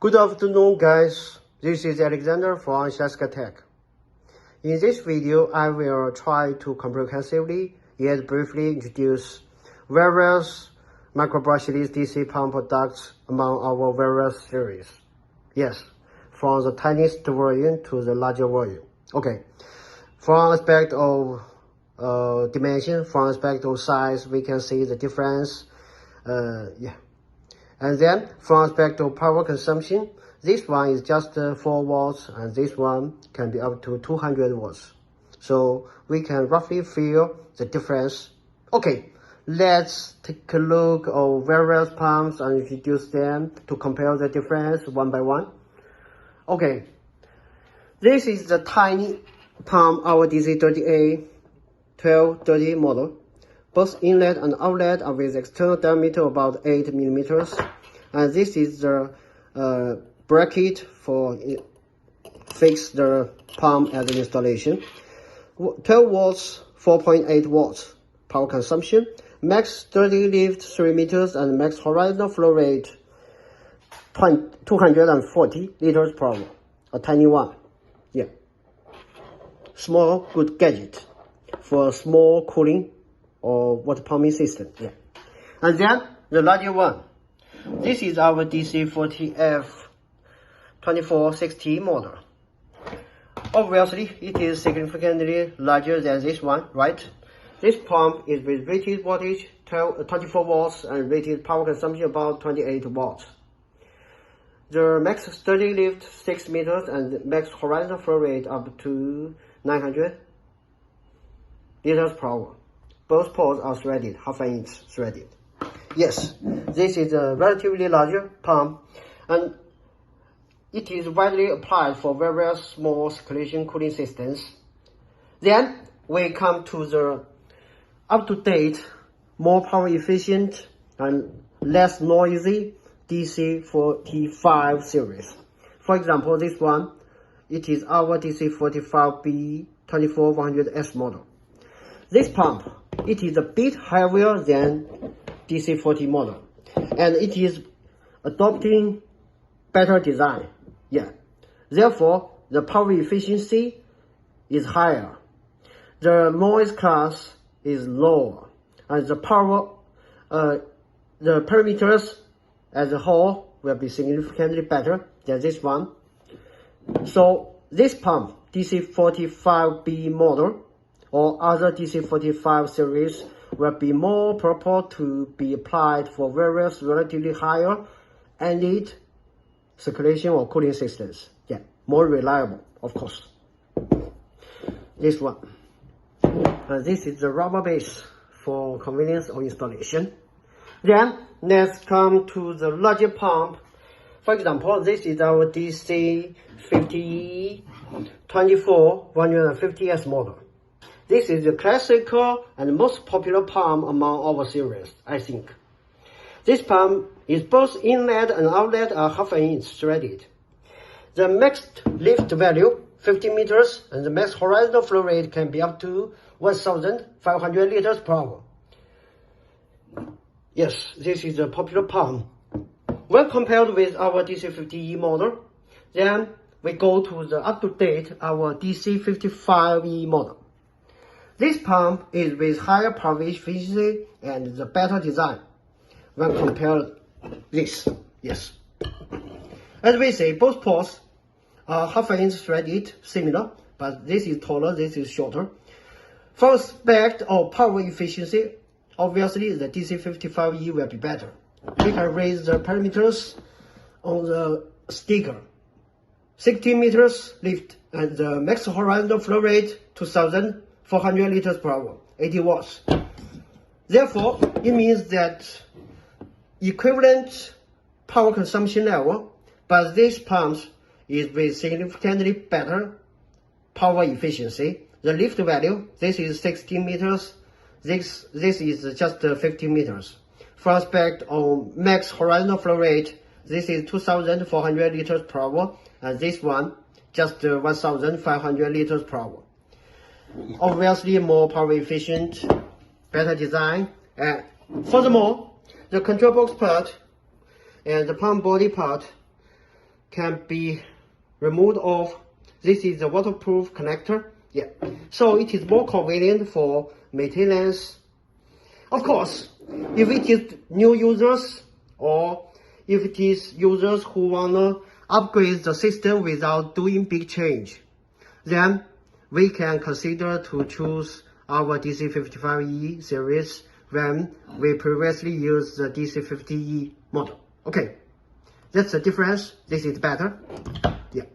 Good afternoon, guys. This is Alexander from SHYSKY Tech. In this video, I will try to comprehensively yet briefly introduce various micro-brushless DC pump products among our various series. Yes, from the tiniest version to the larger version. Okay, from aspect of dimension, from aspect of size, we can see the difference. And then from aspect of power consumption, this one is just 4 watts and this one can be up to 200 watts. So we can roughly feel the difference. Okay, let's take a look at various pumps and introduce them to compare the difference one by one. Okay, this is the tiny pump, our DC30A 1230 model. Both inlet and outlet are with external diameter about 8 millimeters, and this is the bracket for fix the pump at the installation. 12 watts, 4.8 watts power consumption, max steady lift 3 meters, and max horizontal flow rate 240 liters per hour. A tiny one, yeah. Small good gadget for small cooling or water pumping system, yeah. And then the larger one. This is our DC40F 2460 model. Obviously, it is significantly larger than this one, right? This pump is with rated wattage 24 watts and rated power consumption about 28 watts. The max steady lift 6 meters and max horizontal flow rate up to 900 liters per hour. Both ports are threaded, half-an inch threaded. Yes, this is a relatively larger pump, and it is widely applied for various small circulation cooling systems. Then we come to the up-to-date, more power efficient and less noisy DC45 series. For example, this one, it is our DC45B 24100S model. This pump, it is a bit heavier than DC40 model, and it is adopting better design. Yeah, therefore the power efficiency is higher, the noise class is lower, and the power, the parameters as a whole will be significantly better than this one. So this pump, DC45B model or other DC45 series, will be more proper to be applied for various relatively higher ended circulation or cooling systems. Yeah, more reliable, of course. This one. And this is the rubber base for convenience of installation. Then let's come to the larger pump. For example, this is our DC50 24150S model. This is the classical and most popular pump among our series, I think. This pump is both inlet and outlet are half-an inch threaded. The max lift value 50 meters and the max horizontal flow rate can be up to 1,500 liters per hour. Yes, this is a popular pump. When compared with our DC50E model, then we go to the up-to-date, our DC55E model. This pump is with higher power efficiency and the better design when compared this. Yes. As we say, both ports are half-an inch threaded, similar, but this is taller, this is shorter. For aspect of power efficiency, obviously the DC55E will be better. We can raise the parameters on the sticker. 60 meters lift and the max horizontal flow rate 2,400 liters per hour, 80 watts. Therefore, it means that equivalent power consumption level, but this pump is with significantly better power efficiency. The lift value, this is 60 meters, this is just 50 meters. For aspect of max horizontal flow rate, this is 2,400 liters per hour, and this one just 1,500 liters per hour. Obviously more power efficient, better design, and furthermore, the control box part and the pump body part can be removed off. This is the waterproof connector. Yeah, so it is more convenient for maintenance. Of course, if it is new users or if it is users who wanna upgrade the system without doing big change, then we can consider to choose our DC55E series when we previously used the DC50E model. Okay, that's the difference. This is better. Yeah.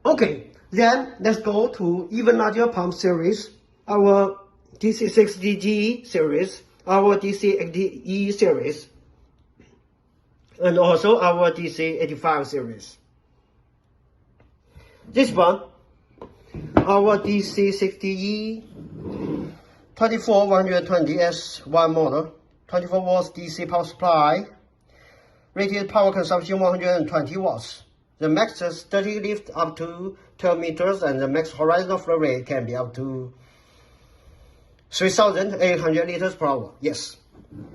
Okay, then let's go to even larger pump series. Our DC60G series, our DC80E series, and also our DC85 series. This one, our DC60E 24120S1 model, 24 watts DC power supply, rated power consumption 120 watts. The max static lift up to 12 meters and the max horizontal flow rate can be up to 3,800 liters per hour. Yes,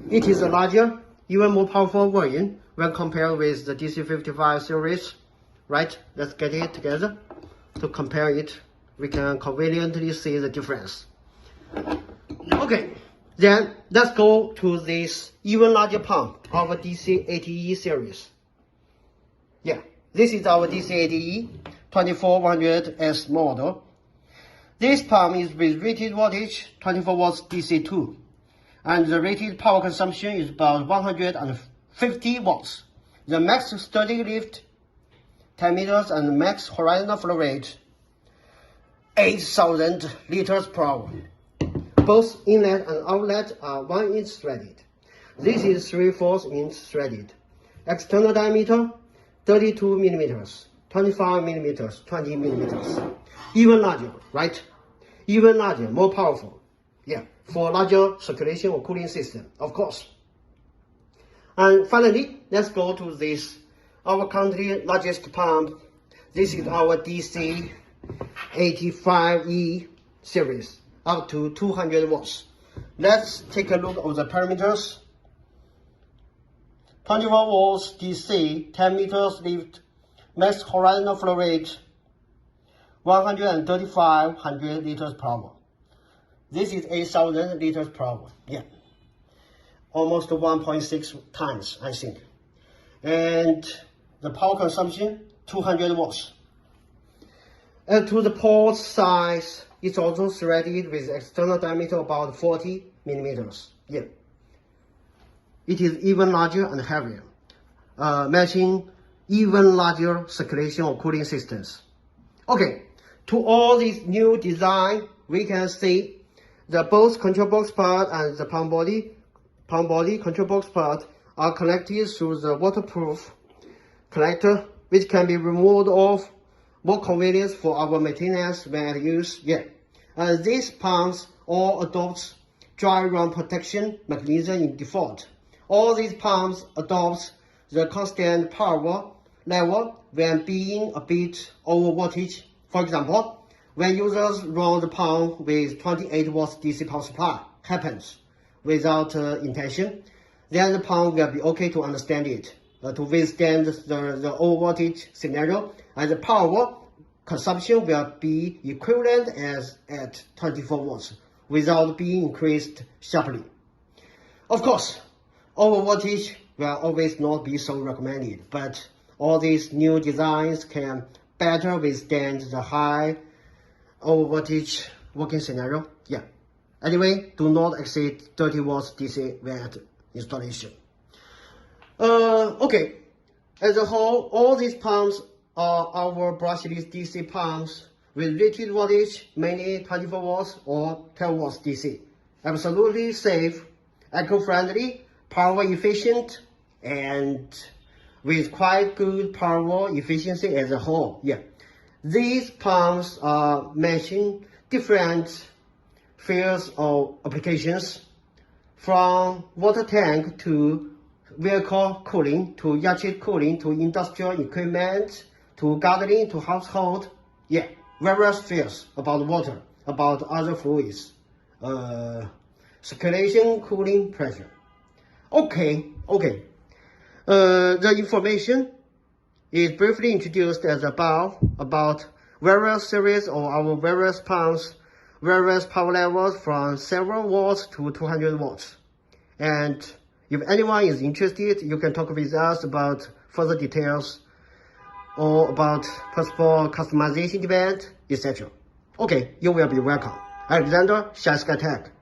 it is a larger, even more powerful version when compared with the DC55 series. Right, let's get it together. To compare it, we can conveniently see the difference. Okay, then let's go to this even larger pump, our DC80E series. Yeah, this is our DC80E 24100S model. This pump is with rated wattage 24 watts DC2, and the rated power consumption is about 150 watts. The max static lift 10 meters and the max horizontal flow rate 8,000 liters per hour. Both inlet and outlet are 1 inch threaded. This is 3/4 inch threaded. External diameter 32 millimeters, 25 millimeters, 20 millimeters. Even larger, right? Even larger, more powerful. Yeah, for larger circulation or cooling system, of course. And finally, let's go to this, our country largest pump. This is our DC85E series, up to 200 watts. Let's take a look at the parameters. 24 volts DC, 10 meters lift, max horizontal flow rate 13500 liters per hour. This is 8,000 liters per hour. Yeah, almost 1.6 times, I think. And the power consumption 200 watts. And to the port size, it's also threaded with external diameter about 40 millimeters. Yeah, it is even larger and heavier, matching even larger circulation or cooling systems. Okay, to all these new design, we can see the both control box part and the pump body control box part are connected through the waterproof connector, which can be removed off, more convenience for our maintenance when at use. Yeah, and these pumps all adopt dry run protection mechanism in default. All these pumps adopt the constant power level when being a bit over wattage. For example, when users run the pump with 28 watts DC power supply happens without intention, then the pump will be okay to understand it, to withstand the over wattage scenario, and the power consumption will be equivalent as at 24 watts without being increased sharply. Of course, over wattage will always not be so recommended, but all these new designs can better withstand the high over wattage working scenario. Yeah. Anyway, do not exceed 30 watts DC when at installation. Okay. As a whole, all these pumps are our brushless DC pumps with rated wattage, mainly 24 watts or 12 watts DC. Absolutely safe, eco-friendly, power efficient, and with quite good power efficiency as a whole. Yeah, these pumps are matching different fields of applications, from water tank to vehicle cooling to yacht cooling to industrial equipment to gardening to household. Yeah, various fields about water, about other fluids, circulation, cooling, pressure. Okay. The information is briefly introduced as above about various series of our various pumps, various power levels from several watts to 200 watts. And if anyone is interested, you can talk with us about further details or about possible customization demand, etc. Okay, you will be welcome. Alexander, SHYSKY Tech.